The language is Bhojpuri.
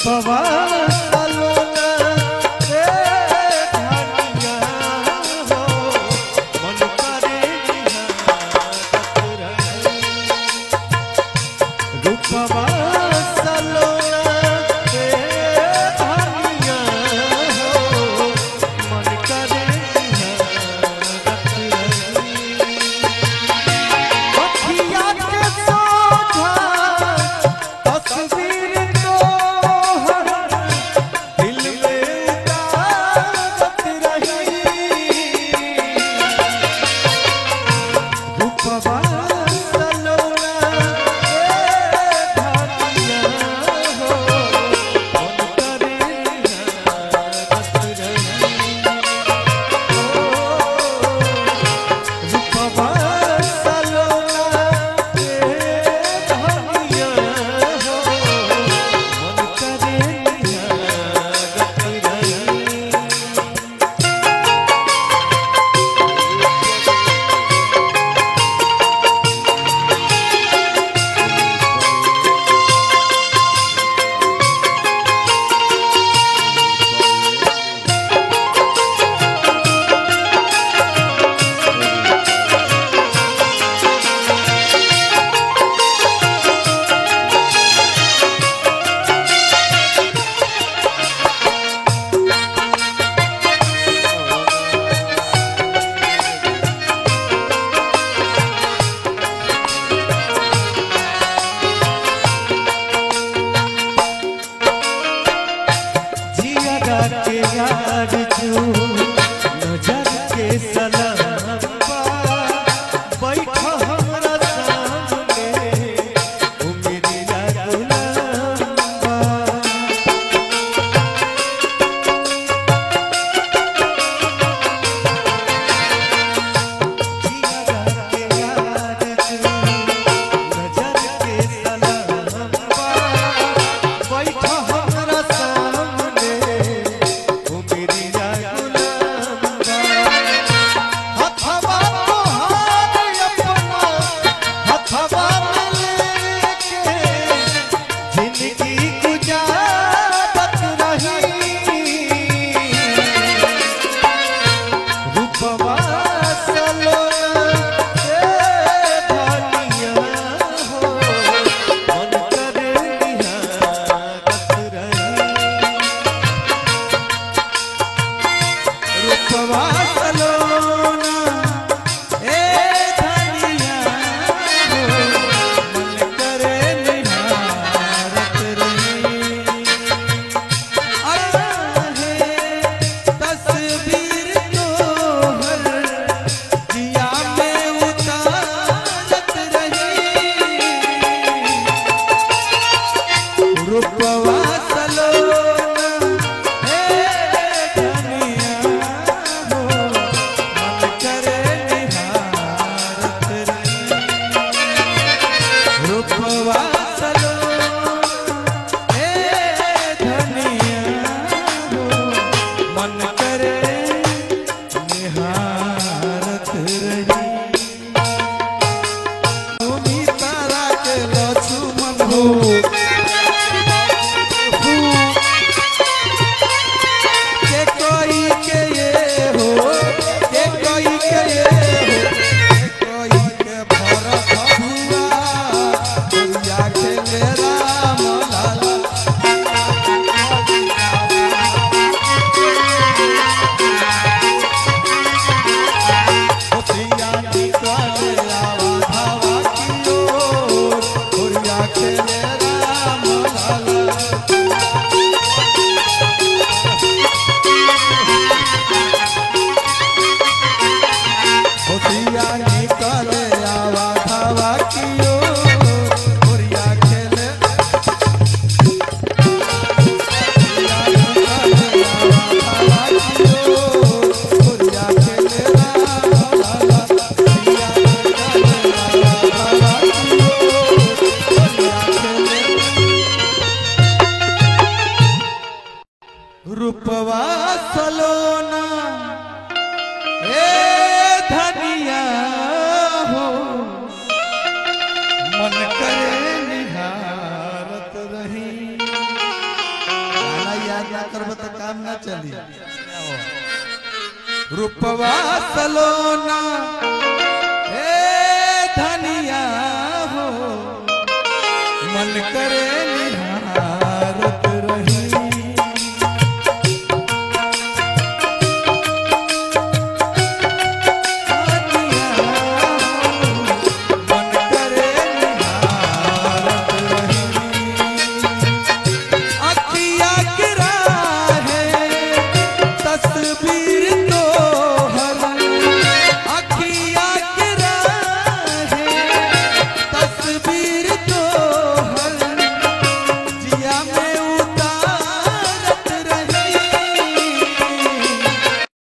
रूपवा सलोना रे धनिया हो मन करे निहारत रही। रूपवा सलोना रे धनिया हो मन करे निहारत रही। अखिया के सोझा तस्वीर के यार जो नजर के सलाम बैठा हमरा सामने ओ मेरी गुलाम के यार जो नजर के सलाम बैठा हमरा सामने रूपवा सलोना ए धनिया हो मन करे निहारत रही। काम न चली रूपवा सलोना ए धनी